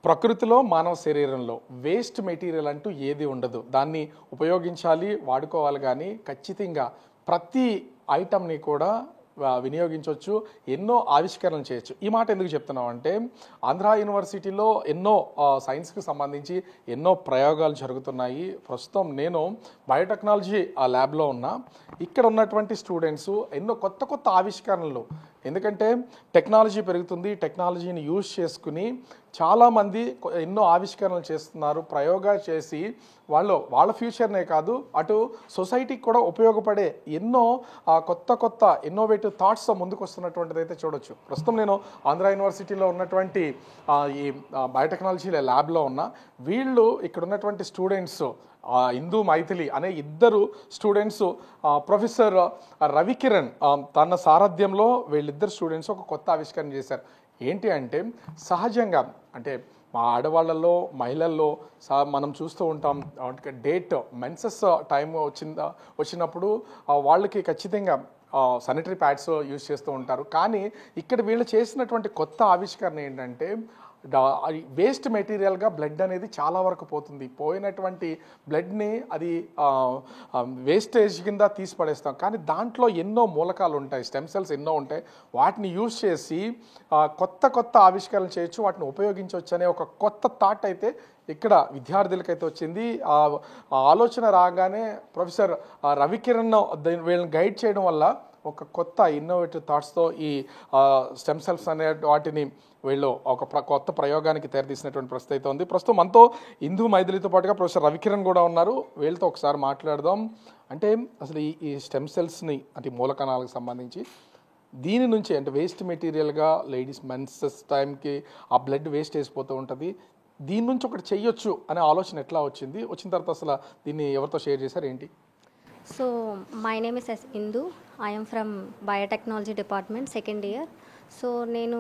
ప్రకృతిలో మానవ శరీరంలో వేస్ట్ మెటీరియల్ అంటూ ఏది ఉండదు. దాన్ని ఉపయోగించాలి, వాడుకోవాలి. కానీ ఖచ్చితంగా ప్రతి ఐటమ్ని కూడా వినియోగించవచ్చు, ఎన్నో ఆవిష్కరణలు చేయొచ్చు. ఈ మాట ఎందుకు చెప్తున్నాం అంటే ఆంధ్ర యూనివర్సిటీలో ఎన్నో సైన్స్కి సంబంధించి ఎన్నో ప్రయోగాలు జరుగుతున్నాయి. ప్రస్తుతం నేను బయోటెక్నాలజీ ల్యాబ్లో ఉన్నా. ఇక్కడ ఉన్నటువంటి స్టూడెంట్స్ ఎన్నో కొత్త కొత్త ఆవిష్కరణలు, ఎందుకంటే టెక్నాలజీ పెరుగుతుంది, టెక్నాలజీని యూజ్ చేసుకుని చాలామంది ఎన్నో ఆవిష్కరణలు చేస్తున్నారు. ప్రయోగాలు చేసి వాళ్ళ ఫ్యూచర్నే కాదు, అటు సొసైటీకి కూడా ఉపయోగపడే ఎన్నో కొత్త కొత్త ఇన్నోవేటివ్ థాట్స్ ముందుకు వస్తున్నటువంటిది అయితే చూడొచ్చు. ప్రస్తుతం నేను ఆంధ్ర యూనివర్సిటీలో ఉన్నటువంటి ఈ బయోటెక్నాలజీ ల్యాబ్లో ఉన్నా. వీళ్ళు ఇక్కడ ఉన్నటువంటి స్టూడెంట్స్ ఇందు మైథిలి అనే ఇద్దరు స్టూడెంట్స్, ప్రొఫెసర్ రవికిరణ్ తన సారథ్యంలో వీళ్ళిద్దరు స్టూడెంట్స్ ఒక కొత్త ఆవిష్కరణ చేశారు. ఏంటి అంటే సహజంగా అంటే మా ఆడవాళ్ళల్లో మహిళల్లో మనం చూస్తూ ఉంటాం, డేట్ మెన్సెస్ టైం వచ్చినప్పుడు వాళ్ళకి ఖచ్చితంగా శానిటరీ ప్యాడ్స్ యూజ్ చేస్తూ ఉంటారు. కానీ ఇక్కడ వీళ్ళు చేసినటువంటి కొత్త ఆవిష్కరణ ఏంటంటే వేస్ట్ మెటీరియల్గా బ్లడ్ అనేది చాలా వరకు పోతుంది. పోయినటువంటి బ్లడ్ని అది వేస్టేజ్ కింద తీసి పడేస్తాం. కానీ దాంట్లో ఎన్నో మూలకాలు ఉంటాయి, స్టెమ్ సెల్స్ ఎన్నో ఉంటాయి. వాటిని యూజ్ చేసి కొత్త కొత్త ఆవిష్కరణలు చేయొచ్చు, వాటిని ఉపయోగించవచ్చు అనే ఒక కొత్త థాట్ అయితే ఇక్కడ విద్యార్థులకైతే వచ్చింది. ఆ ఆలోచన రాగానే ప్రొఫెసర్ రవికిరణ్ వీళ్ళని గైడ్ చేయడం వల్ల ఒక కొత్త ఇన్నోవేటివ్ థాట్స్తో ఈ స్టెమ్ సెల్స్ అనే వాటిని వీళ్ళు ఒక కొత్త ప్రయోగానికి తెరదీసినటువంటి పరిస్థితి అయితే ఉంది. ప్రస్తుతం మనతో ఇందు మైథిలితో పాటుగా ప్రొఫెసర్ రవికిరణ్ కూడా ఉన్నారు. వీళ్ళతో ఒకసారి మాట్లాడదాం. అంటే అసలు ఈ స్టెమ్ సెల్స్ని అంటే మూలకణాలకు సంబంధించి దీని నుంచి అంటే వేస్ట్ మెటీరియల్గా లేడీస్ మెన్సెస్ టైంకి ఆ బ్లడ్ వేస్ట్ వేసిపోతూ ఉంటుంది. దీని నుంచి ఒకటి చెయ్యొచ్చు అనే ఆలోచన ఎట్లా వచ్చింది, వచ్చిన తర్వాత అసలు దీన్ని ఎవరితో షేర్ చేశారు ఏంటి? So my name is Indu. I am from biotechnology department, second year. So నేను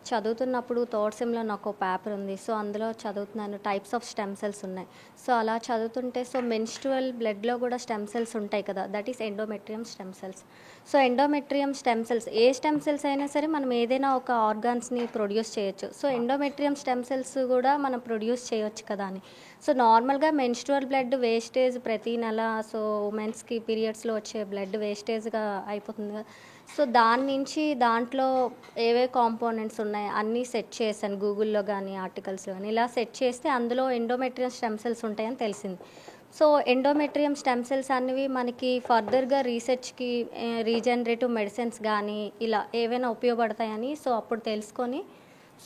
చదువుతున్నప్పుడు థర్డ్ సెమ్లో నాకు ఒక పేపర్ ఉంది. సో అందులో చదువుతున్నాను టైప్స్ ఆఫ్ స్టెమ్ సెల్స్ ఉన్నాయి. సో అలా చదువుతుంటే సో మెన్స్ట్రువల్ బ్లడ్లో కూడా స్టెమ్ సెల్స్ ఉంటాయి కదా, that is endometrium stem cells. So endometrium stem cells A stem cells అయినా సరే మనం ఏదైనా ఒక ఆర్గాన్స్ని ప్రొడ్యూస్ చేయొచ్చు. సో ఎండోమెట్రియం స్టెమ్ సెల్స్ కూడా మనం ప్రొడ్యూస్ చేయొచ్చు కదా అని. సో నార్మల్గా మెన్స్ట్రువల్ బ్లడ్ వేస్టేజ్ ప్రతి నెల సో ఉమెన్స్కి పీరియడ్స్లో వచ్చే బ్లడ్ వేస్టేజ్గా అయిపోతుంది కదా. సో దాని నుంచి దాంట్లో ఏవే కాంపోనెంట్స్ ఉన్నాయి అన్నీ సెట్ చేశాను గూగుల్లో కానీ ఆర్టికల్స్లో కానీ. ఇలా సెట్ చేస్తే అందులో ఎండోమెట్రియం స్టెమ్ సెల్స్ ఉంటాయని తెలిసింది. సో ఎండోమెట్రియం స్టెమ్ సెల్స్ అనేవి మనకి ఫర్దర్గా రీసెర్చ్కి రీజనరేటివ్ మెడిసిన్స్ కానీ ఇలా ఏవైనా ఉపయోగపడతాయని సో అప్పుడు తెలుసుకొని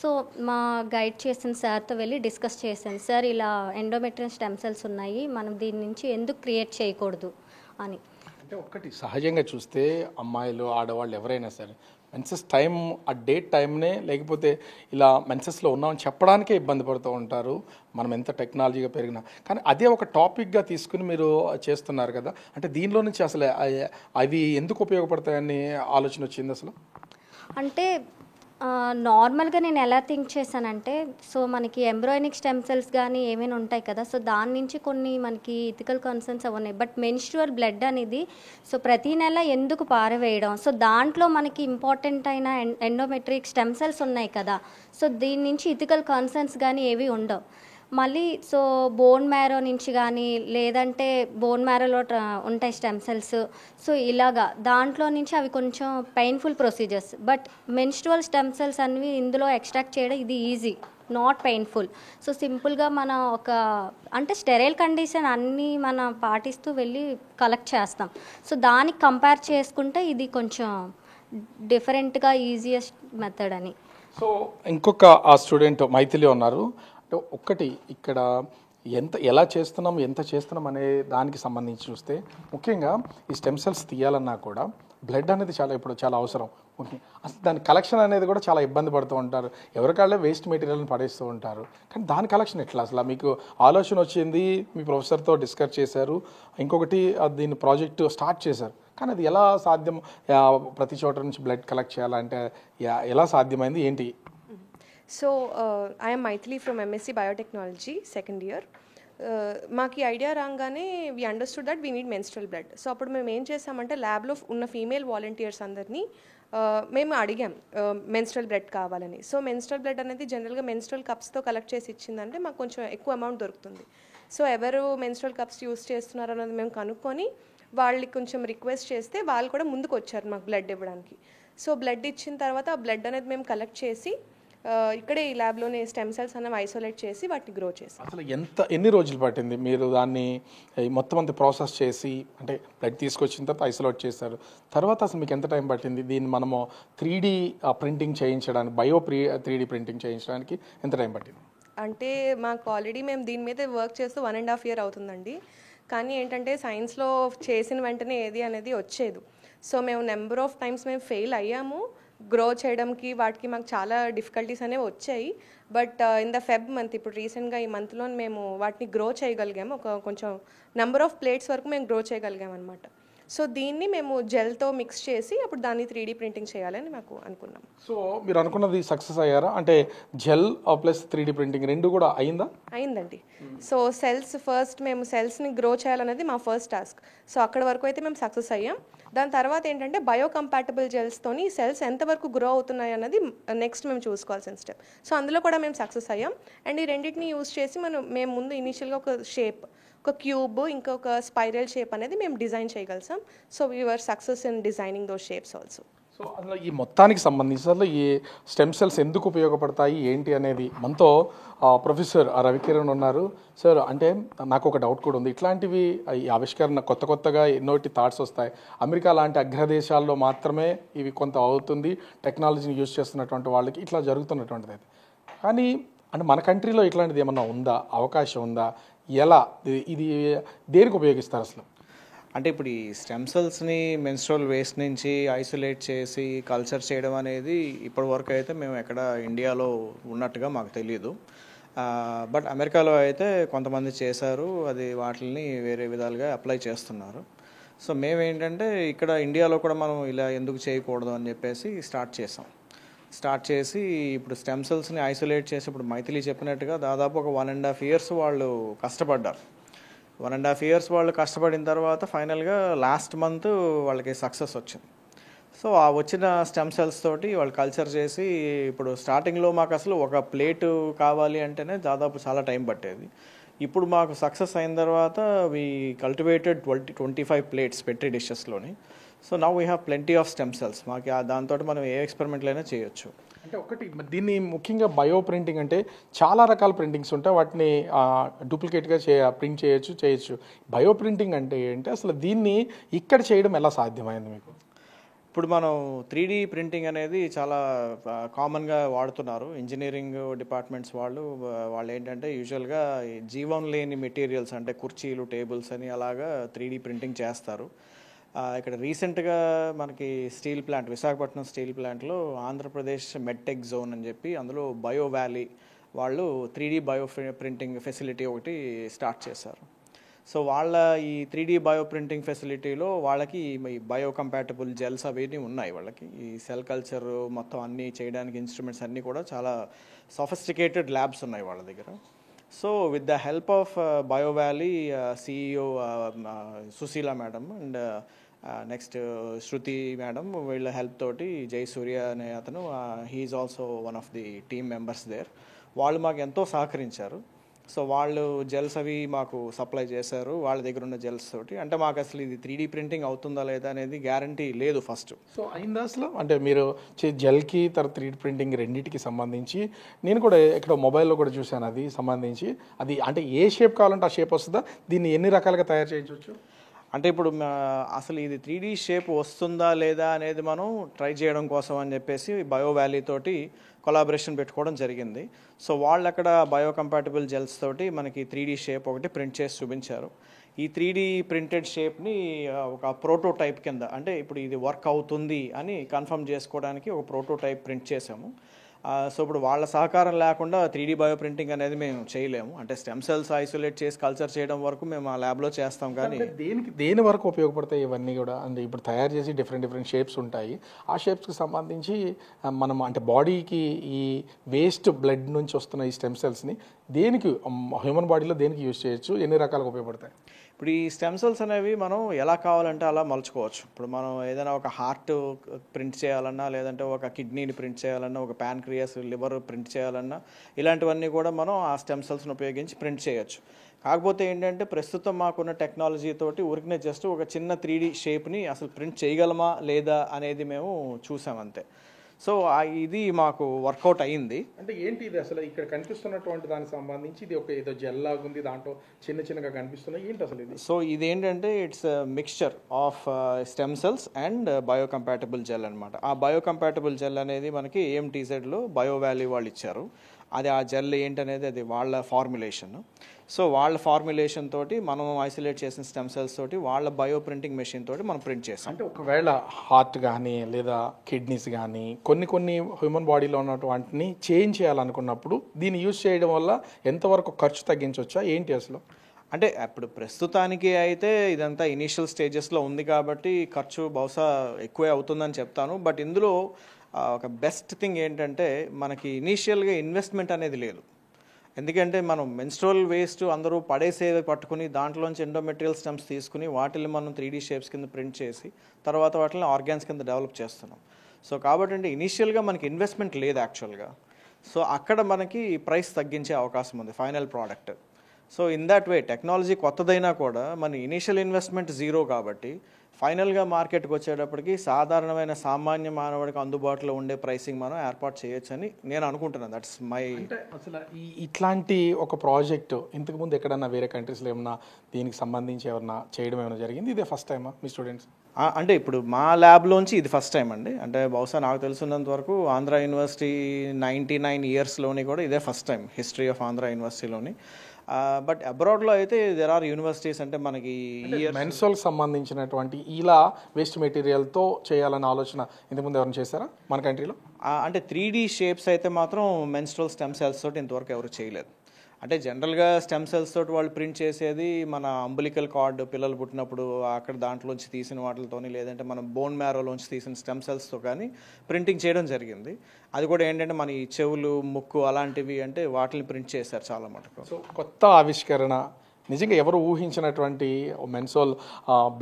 సో మా గైడ్ చేసిన సార్తో వెళ్ళి డిస్కస్ చేశాను. సార్ ఇలా ఎండోమెట్రియం స్టెమ్ సెల్స్ ఉన్నాయి, మనం దీని నుంచి ఎందుకు క్రియేట్ చేయకూడదు అని. అంటే ఒక్కటి సహజంగా చూస్తే అమ్మాయిలు ఆడవాళ్ళు ఎవరైనా సరే మెన్సెస్ టైం ఆ డేట్ టైంనే లేకపోతే ఇలా మెన్సెస్లో ఉన్నామని చెప్పడానికే ఇబ్బంది పడుతూ ఉంటారు, మనం ఎంత టెక్నాలజీగా పెరిగినా. కానీ అదే ఒక టాపిక్గా తీసుకుని మీరు చేస్తున్నారు కదా, అంటే దీనిలో నుంచి అసలు అవి ఎందుకు ఉపయోగపడతాయని ఆలోచన వచ్చింది అసలు? అంటే నార్మల్గా నేను ఎలా థింక్ చేశానంటే సో మనకి ఎంబ్రాయినిక్ స్టెమ్ సెల్స్ కానీ ఏమైనా ఉంటాయి కదా, సో దాని నుంచి కొన్ని మనకి ఇథికల్ కన్సర్న్స్ ఉన్నాయి. బట్ మెన్స్ట్రువల్ బ్లడ్ అనేది సో ప్రతి నెల ఎందుకు పారవేయడం, సో దాంట్లో మనకి ఇంపార్టెంట్ అయిన ఎండోమెట్రిక్ స్టెమ్ సెల్స్ ఉన్నాయి కదా, సో దీని నుంచి ఇథికల్ కన్సర్న్స్ కానీ ఏవి ఉండవు. మళ్ళీ సో బోన్ మ్యారో నుంచి కానీ లేదంటే బోన్ మ్యారోలో ఉంటాయి స్టెమ్ సెల్స్, సో ఇలాగా దాంట్లో నుంచి అవి కొంచెం painful procedures. But menstrual stem cells అనేవి ఇందులో ఎక్స్ట్రాక్ట్ చేయడం ఇది ఈజీ, నాట్ పెయిన్ఫుల్. సో సింపుల్గా మన ఒక అంటే స్టెరైల్ కండిషన్ అన్నీ మనం పాటిస్తూ వెళ్ళి కలెక్ట్ చేస్తాం. సో దానికి కంపేర్ చేసుకుంటే ఇది కొంచెం డిఫరెంట్గా ఈజియెస్ట్ మెథడ్ అని. సో ఇంకొక ఆ స్టూడెంట్ మైథిలి ఉన్నారు. ఒక్కటి ఇక్కడ ఎలా చేస్తున్నాం ఎంత చేస్తున్నాం అనే దానికి సంబంధించి చూస్తే ముఖ్యంగా ఈ స్టెమ్ సెల్స్ తీయాలన్నా కూడా బ్లడ్ అనేది ఇప్పుడు చాలా అవసరం. ఓకే, అసలు దాని కలెక్షన్ అనేది కూడా చాలా ఇబ్బంది పడుతూ ఉంటారు, ఎవరికాళ్ళే వేస్ట్ మెటీరియల్ని పడేస్తూ ఉంటారు. కానీ దాని కలెక్షన్ ఎట్లా అసలు మీకు ఆలోచన వచ్చింది, మీ ప్రొఫెసర్తో డిస్కస్ చేశారు, ఇంకొకటి దీని ప్రాజెక్టు స్టార్ట్ చేశారు. కానీ అది ఎలా సాధ్యం, ప్రతి చోట నుంచి బ్లడ్ కలెక్ట్ చేయాలంటే ఎలా సాధ్యమైంది ఏంటి? So, I am Maithili from MSc Biotechnology, second year. మాకు ఈ ఐడియా రాగానే we understood that we need menstrual blood. So అప్పుడు మేము ఏం చేసామంటే ల్యాబ్లో ఉన్న ఫీమేల్ వాలంటీర్స్ అందరినీ మేము అడిగాం మెన్స్ట్రల్ బ్లడ్ కావాలని. సో మెన్స్ట్రల్ బ్లడ్ అనేది జనరల్గా మెన్స్ట్రల్ కప్స్తో కలెక్ట్ చేసి ఇచ్చిందంటే మాకు కొంచెం ఎక్కువ అమౌంట్ దొరుకుతుంది. సో ఎవరు మెన్స్ట్రల్ కప్స్ యూస్ చేస్తున్నారు అన్నది మేము కనుక్కొని వాళ్ళకి కొంచెం రిక్వెస్ట్ చేస్తే వాళ్ళు కూడా ముందుకు వచ్చారు మాకు బ్లడ్ ఇవ్వడానికి. సో బ్లడ్ ఇచ్చిన తర్వాత ఆ బ్లడ్ అనేది మేము కలెక్ట్ చేసి ఇక్కడే ఈ ల్యాబ్లోనే స్టెమ్ సెల్స్ అనేవి ఐసోలేట్ చేసి వాటిని గ్రో చేసి. అసలు ఎన్ని రోజులు పట్టింది మీరు దాన్ని మొత్తం అంతా ప్రాసెస్ చేసి, అంటే బ్లడ్ తీసుకొచ్చిన తర్వాత ఐసోలేట్ చేశారు, తర్వాత అసలు మీకు ఎంత టైం పట్టింది దీన్ని మనము 3D ప్రింటింగ్ చేయించడానికి, 3D ప్రింటింగ్ చేయించడానికి ఎంత టైం పట్టింది? అంటే మాకు ఆల్రెడీ మేము దీని మీద వర్క్ చేస్తూ 1.5 year అవుతుందండి. కానీ ఏంటంటే సైన్స్లో చేసిన వెంటనే ఏది అనేది వచ్చేది. సో మేము నెంబర్ ఆఫ్ టైమ్స్ మేము ఫెయిల్ అయ్యాము గ్రో చేయడానికి, వాటికి మాకు చాలా డిఫికల్టీస్ అనేవి వచ్చాయి. But in the Feb month, ఇప్పుడు రీసెంట్గా ఈ మంత్లో మేము వాటిని గ్రో చేయగలిగాము. కొంచెం నెంబర్ ఆఫ్ ప్లేట్స్ వరకు మేము గ్రో చేయగలిగాము అనమాట. సో దీన్ని మేము జెల్తో మిక్స్ చేసి అప్పుడు దాన్ని 3D ప్రింటింగ్ చేయాలని మాకు అనుకున్నాం. సో మీరు అనుకున్నది సక్సెస్ అయ్యారా? అంటే జెల్ ప్లస్ 3D ప్రింటింగ్ రెండు కూడా అయిందండి. సో ఫస్ట్ మేము సెల్స్ని గ్రో చేయాలనేది మా ఫస్ట్ టాస్క్. సో అక్కడ వరకు అయితే మేము సక్సెస్ అయ్యాం. దాని తర్వాత ఏంటంటే బయోకంపాటబుల్ జెల్స్తోని సెల్స్ ఎంతవరకు గ్రో అవుతున్నాయి అన్నది నెక్స్ట్ మేము చూసుకోవాల్సిన స్టెప్. సో అందులో కూడా మేము సక్సెస్ అయ్యాం. అండ్ ఈ రెండింటిని యూజ్ చేసి మేము ముందు ఇనీషియల్గా ఒక షేప్, ఒక క్యూబ్, ఇంకొక స్పైరల్ షేప్ అనేది మేము డిజైన్ చేయగలిసాం. So we were success in designing those shapes also. So అసలు ఈ మొత్తానికి సంబంధించి అసలు ఈ స్టెమ్ సెల్స్ ఎందుకు ఉపయోగపడతాయి ఏంటి అనేది మనతో ప్రొఫెసర్ రవికిరణ్ ఉన్నారు. సార్, అంటే నాకు ఒక డౌట్ కూడా ఉంది. ఇట్లాంటివి ఈ ఆవిష్కరణ కొత్తగా ఎన్నోటి థాట్స్ వస్తాయి. అమెరికా లాంటి అగ్రదేశాల్లో మాత్రమే ఇవి కొంత అవుతుంది, టెక్నాలజీని యూజ్ చేస్తున్నటువంటి వాళ్ళకి ఇట్లా జరుగుతున్నటువంటిది. కానీ అంటే మన కంట్రీలో ఇట్లాంటిది ఏమన్నా ఉందా, అవకాశం ఉందా, ఎలా, ఇది దేనికి ఉపయోగిస్తారు అసలు? అంటే ఇప్పుడు ఈ స్టెమ్ సెల్స్ని మెన్స్ట్రువల్ వేస్ట్ నుంచి ఐసోలేట్ చేసి కల్చర్ చేయడం అనేది ఇప్పటి వరకు అయితే మేము ఎక్కడ ఇండియాలో ఉన్నట్టుగా మాకు తెలియదు. బట్ అమెరికాలో అయితే కొంతమంది చేశారు, అది వాటిని వేరే విధాలుగా అప్లై చేస్తున్నారు. సో మేమేంటంటే ఇక్కడ ఇండియాలో కూడా మనం ఇలా ఎందుకు చేయకూడదు అని చెప్పేసి స్టార్ట్ చేసి ఇప్పుడు స్టెమ్ సెల్స్ని ఐసోలేట్ చేసి, ఇప్పుడు మైథిలి చెప్పినట్టుగా దాదాపు ఒక 1.5 years వాళ్ళు కష్టపడ్డారు. 1.5 years వాళ్ళు కష్టపడిన తర్వాత ఫైనల్గా లాస్ట్ మంత్ వాళ్ళకి సక్సెస్ వచ్చింది. సో ఆ వచ్చిన స్టెమ్ సెల్స్ తోటి వాళ్ళు కల్చర్ చేసి, ఇప్పుడు స్టార్టింగ్లో మాకు అసలు ఒక ప్లేటు కావాలి అంటేనే దాదాపు చాలా టైం పట్టేది. ఇప్పుడు మాకు సక్సెస్ అయిన తర్వాత వీ కల్టివేటెడ్ 25 plates పెట్రీ డిషెస్లోని. So now we have plenty of stem cells. మాకు దాంతో మనం ఏ ఎక్స్పెరిమెంట్లైనా చేయొచ్చు. అంటే ఒకటి దీన్ని ముఖ్యంగా బయో ప్రింటింగ్ అంటే చాలా రకాల ప్రింటింగ్స్ ఉంటాయి, వాటిని డూప్లికేట్గా ప్రింట్ చేయొచ్చు. బయో ప్రింటింగ్ అంటే ఏంటి, అసలు దీన్ని ఇక్కడ చేయడం ఎలా సాధ్యమైంది మీకు? ఇప్పుడు మనం 3D ప్రింటింగ్ అనేది చాలా కామన్గా వాడుతున్నారు. ఇంజనీరింగ్ డిపార్ట్మెంట్స్ వాళ్ళు ఏంటంటే యూజువల్గా జీవం లేని మెటీరియల్స్ అంటే కుర్చీలు, టేబుల్స్ అని అలాగా 3D ప్రింటింగ్ చేస్తారు. ఇక్కడ రీసెంట్గా మనకి స్టీల్ ప్లాంట్, విశాఖపట్నం స్టీల్ ప్లాంట్లో ఆంధ్రప్రదేశ్ మెడ్టెక్ జోన్ అని చెప్పి అందులో బయో వ్యాలీ వాళ్ళు 3D బయో ప్రింటింగ్ ఫెసిలిటీ ఒకటి స్టార్ట్ చేశారు. సో వాళ్ళ ఈ 3D బయో ప్రింటింగ్ ఫెసిలిటీలో వాళ్ళకి ఈ బయో కంపాటబుల్ జెల్స్ అవన్నీ ఉన్నాయి. వాళ్ళకి ఈ సెల్ కల్చర్ మొత్తం అన్నీ చేయడానికి ఇన్స్ట్రుమెంట్స్ అన్నీ కూడా చాలా సొఫిస్టికేటెడ్ ల్యాబ్స్ ఉన్నాయి వాళ్ళ దగ్గర. So with the help of Bio Valley CEO Sushila madam and next Shruti madam, వీళ్ళ హెల్ప్ తోటి జయసూర్య అనే అతను, he's also one of the team members there, వాళ్ళు మాకు ఎంతో సహకరించారు. సో వాళ్ళు జెల్స్ అవి మాకు సప్లై చేశారు వాళ్ళ దగ్గర ఉన్న జెల్స్ తోటి. అంటే మాకు అసలు ఇది 3D ప్రింటింగ్ అవుతుందా లేదా అనేది గ్యారంటీ లేదు ఫస్ట్. సో అయిందా అసలు? అంటే మీరు జెల్కి తర్వాత 3D ప్రింటింగ్ రెండింటికి సంబంధించి నేను కూడా ఇక్కడ మొబైల్లో కూడా చూశాను, అది సంబంధించి అది అంటే ఏ షేప్ కావాలంటే ఆ షేప్ వస్తుందా, దీన్ని ఎన్ని రకాలుగా తయారు చేయొచ్చు? అంటే ఇప్పుడు అసలు ఇది 3D షేప్ వస్తుందా లేదా అనేది మనం ట్రై చేయడం కోసం అని చెప్పేసి బయో వ్యాలీ తోటి కొలాబరేషన్ పెట్టుకోవడం జరిగింది. సో వాళ్ళు అక్కడ బయో కంపాటబుల్ జెల్స్ తోటి మనకి 3D షేప్ ఒకటి ప్రింట్ చేసి చూపించారు. ఈ 3D ప్రింటెడ్ షేప్ని ఒక ప్రోటోటైప్ కింద, అంటే ఇప్పుడు ఇది వర్క్ అవుతుంది అని కన్ఫర్మ్ చేసుకోవడానికి ఒక ప్రోటోటైప్ ప్రింట్ చేసాము. సో ఇప్పుడు వాళ్ళ సహకారం లేకుండా 3D బయో ప్రింటింగ్ అనేది మేము చేయలేము. అంటే స్టెమ్ సెల్స్ ఐసోలేట్ చేసి కల్చర్ చేయడం వరకు మేము ఆ ల్యాబ్లో చేస్తాం. కానీ దేని వరకు ఉపయోగపడతాయి ఇవన్నీ కూడా? అంటే ఇప్పుడు తయారు చేసి డిఫరెంట్ షేప్స్ ఉంటాయి, ఆ షేప్స్కి సంబంధించి మనం అంటే బాడీకి ఈ వేస్ట్ బ్లడ్ నుంచి వస్తున్న ఈ స్టెమ్ సెల్స్ని దేనికి హ్యూమన్ బాడీలో దేనికి యూజ్ చేయొచ్చు, ఎన్ని రకాలుగా ఉపయోగపడతాయి? ఇప్పుడు ఈ స్టెమ్ సెల్స్ అనేవి మనం ఎలా కావాలంటే అలా మలుచుకోవచ్చు. ఇప్పుడు మనం ఏదైనా ఒక హార్ట్ ప్రింట్ చేయాలన్నా, లేదంటే ఒక కిడ్నీని ప్రింట్ చేయాలన్నా, ఒక ప్యాన్క్రియాస్, లివర్ ప్రింట్ చేయాలన్నా, ఇలాంటివన్నీ కూడా మనం ఆ స్టెమ్ సెల్స్ని ఉపయోగించి ప్రింట్ చేయొచ్చు. కాకపోతే ఏంటంటే ప్రస్తుతం మాకున్న టెక్నాలజీ తోటి ఊరికనే జస్ట్ ఒక చిన్న 3D షేప్ని అసలు ప్రింట్ చేయగలమా లేదా అనేది మేము చూసామంతే. సో ఇది మాకు వర్కౌట్ అయ్యింది. అంటే ఏంటి ఇది అసలు ఇక్కడ కనిపిస్తున్నటువంటి దానికి సంబంధించి ఇది ఒక ఏదో జెల్ లాగా ఉంది, దాంట్లో చిన్నగా కనిపిస్తున్నాయి, ఏంటి అసలు ఇది? సో ఇదేంటంటే it's mixture of stem cells and biocompatible gel అనమాట. ఆ బయోకంపాటబుల్ జెల్ అనేది మనకి AMTZలో బయో వ్యాలీ వాళ్ళు ఇచ్చారు. అది ఆ జెల్ ఏంటనేది అది వాళ్ళ ఫార్ములేషన్. సో వాళ్ళ ఫార్ములేషన్ తోటి మనం ఐసోలేట్ చేసిన స్టెమ్ సెల్స్ తోటి వాళ్ళ బయో ప్రింటింగ్ మెషిన్ తోటి మనం ప్రింట్ చేసాం. అంటే ఒకవేళ హార్ట్ కానీ లేదా కిడ్నీస్ కానీ కొన్ని హ్యూమన్ బాడీలో ఉన్నటువంటిని చేంజ్ చేయాలనుకున్నప్పుడు దీన్ని యూజ్ చేయడం వల్ల ఎంతవరకు ఖర్చు తగ్గించవచ్చా ఏంటి అసలు? అంటే అప్పుడు ప్రస్తుతానికి అయితే ఇదంతా ఇనీషియల్ స్టేజెస్లో ఉంది కాబట్టి ఖర్చు బహుశా ఎక్కువే అవుతుందని చెప్తాను. బట్ ఇందులో ఒక బెస్ట్ థింగ్ ఏంటంటే మనకి ఇనీషియల్గా ఇన్వెస్ట్మెంట్ అనేది లేదు. ఎందుకంటే మనం మెన్స్ట్రువల్ వేస్ట్ అందరూ పడేసేవి పట్టుకుని దాంట్లోంచి ఎండోమెటీరియల్ స్టెమ్స్ తీసుకుని వాటిని మనం 3D షేప్స్ కింద ప్రింట్ చేసి తర్వాత వాటిని ఆర్గాన్స్ కింద డెవలప్ చేస్తున్నాం. సో కాబట్టి అంటే ఇనీషియల్గా మనకి ఇన్వెస్ట్మెంట్ లేదు యాక్చువల్గా. సో అక్కడ మనకి ప్రైస్ తగ్గించే అవకాశం ఉంది final product. So in that way technology కొత్తదైనా కూడా మన ఇనీషియల్ ఇన్వెస్ట్మెంట్ జీరో కాబట్టి ఫైనల్గా మార్కెట్కి వచ్చేటప్పటికి సాధారణమైన సామాన్య మానవుడికి అందుబాటులో ఉండే ప్రైసింగ్ మనం ఏర్పాటు చేయొచ్చని నేను అనుకుంటున్నాను. That's my. అంటే అసలు ఇట్లాంటి ఒక ప్రాజెక్ట్ ఇంతకుముందు ఎక్కడన్నా వేరే కంట్రీస్లో ఏమన్నా దీనికి సంబంధించి ఏమన్నా చేయడం ఏమైనా జరిగింది? ఇదే ఫస్ట్ టైమా మీ స్టూడెంట్స్? అంటే ఇప్పుడు మా ల్యాబ్లోంచి ఇది ఫస్ట్ టైం అండి. అంటే బహుశా నాకు తెలుసున్నంత వరకు ఆంధ్ర యూనివర్సిటీ 99 ఇయర్స్లోని కూడా ఇదే first time history of Andhra యూనివర్సిటీలోని. బట్ అబ్రాడ్లో అయితే దేర్ ఆర్ యూనివర్సిటీస్. అంటే మనకి మెన్స్ట్రువల్ సంబంధించినటువంటి ఇలా వేస్ట్ మెటీరియల్తో చేయాలన్న ఆలోచన ఇంతకుముందు ఎవరైనా చేశారా మన కంట్రీలో? అంటే 3D షేప్స్ అయితే మాత్రం మెన్స్ట్రువల్ స్టెమ్ సెల్స్ తోటి ఇంతవరకు ఎవరు చేయలేదు. అంటే జనరల్గా స్టెమ్ సెల్స్ తోటి వాళ్ళు ప్రింట్ చేసేది మన అంబులికల్ కార్డ్ పిల్లలు పుట్టినప్పుడు అక్కడ దాంట్లోంచి తీసిన వాటితోని, లేదంటే మనం బోన్ మ్యారోలోంచి తీసిన స్టెమ్ సెల్స్తో కానీ ప్రింటింగ్ చేయడం జరిగింది. అది కూడా ఏంటంటే మన ఈ చెవులు, ముక్కు అలాంటివి అంటే వాటిని ప్రింట్ చేశారు చాలా మటుకు. సో కొత్త ఆవిష్కరణ నిజంగా ఎవరు ఊహించినటువంటి మెన్స్ట్రువల్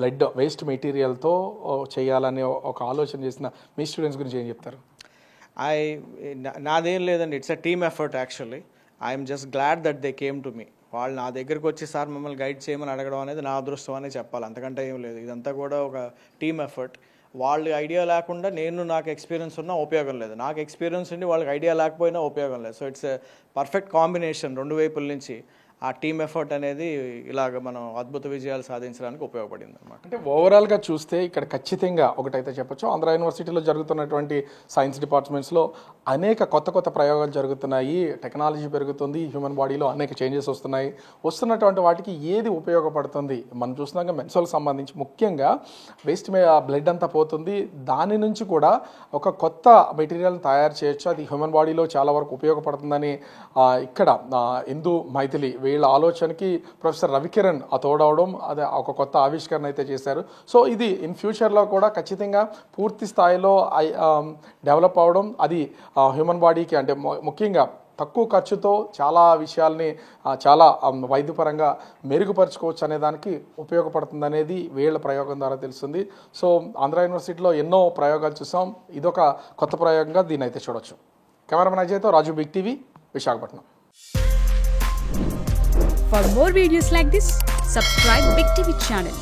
బ్లడ్ వేస్ట్ మెటీరియల్తో చేయాలని ఒక ఆలోచన చేసిన మీ స్టూడెంట్స్ గురించి ఏం చెప్తారు? నాదేం లేదండి, it's a team effort actually. I'm just glad that they came to me. వాళ్ళు నా దగ్గరికి వచ్చి సార్ మమ్మల్ని గైడ్ చేయమని అడగడం అనేది నా అదృష్టం అనే చెప్పాలి, అంతకంటే ఏం లేదు. ఇదంతా కూడా ఒక టీమ్ ఎఫర్ట్. వాళ్ళ ఐడియా లేకుండా నాకు ఎక్స్పీరియన్స్ ఉన్నా ఉపయోగం లేదు, నాకు ఎక్స్పీరియన్స్ ఉండి వాళ్ళకి ఐడియా లేకపోయినా ఉపయోగం లేదు. So it's a perfect combination రెండు వైపుల నుంచి. ఆ టీమ్ ఎఫర్ట్ అనేది ఇలాగ మనం అద్భుత విజయాలు సాధించడానికి ఉపయోగపడింది అనమాట. అంటే ఓవరాల్గా చూస్తే ఇక్కడ ఖచ్చితంగా ఒకటైతే చెప్పొచ్చు, ఆంధ్ర యూనివర్సిటీలో జరుగుతున్నటువంటి సైన్స్ డిపార్ట్మెంట్స్లో అనేక కొత్త ప్రయోగాలు జరుగుతున్నాయి, టెక్నాలజీ పెరుగుతుంది, హ్యూమన్ బాడీలో అనేక చేంజెస్ వస్తున్నటువంటి వాటికి ఏది ఉపయోగపడుతుంది మనం చూస్తున్నాక మెన్స్ట్రువల్కి సంబంధించి ముఖ్యంగా వేస్ట్ బ్లడ్ అంతా పోతుంది, దాని నుంచి కూడా ఒక కొత్త మెటీరియల్ తయారు చేయొచ్చు, అది హ్యూమన్ బాడీలో చాలా వరకు ఉపయోగపడుతుందని ఇక్కడ ఇందు మైథిలి వీళ్ళ ఆలోచనకి ప్రొఫెసర్ రవికిరణ్ తోడవడం, అదే ఒక కొత్త ఆవిష్కరణ అయితే చేశారు. సో ఇది ఇన్ ఫ్యూచర్లో కూడా ఖచ్చితంగా పూర్తి స్థాయిలో డెవలప్ అవడం, అది హ్యూమన్ బాడీకి అంటే ముఖ్యంగా తక్కువ ఖర్చుతో చాలా విషయాల్ని చాలా వైద్యపరంగా మెరుగుపరచుకోవచ్చు అనే దానికి ఉపయోగపడుతుంది అనేది వీళ్ళ ప్రయోగం ద్వారా తెలుస్తుంది. సో ఆంధ్ర యూనివర్సిటీలో ఎన్నో ప్రయోగాలు చూసాం, ఇదొక కొత్త ప్రయోగంగా దీన్ని అయితే చూడొచ్చు. కెమెరామెన్ అజయ్తో Raju, big TV, Visakhapatnam. For more videos like this, subscribe Big TV channel.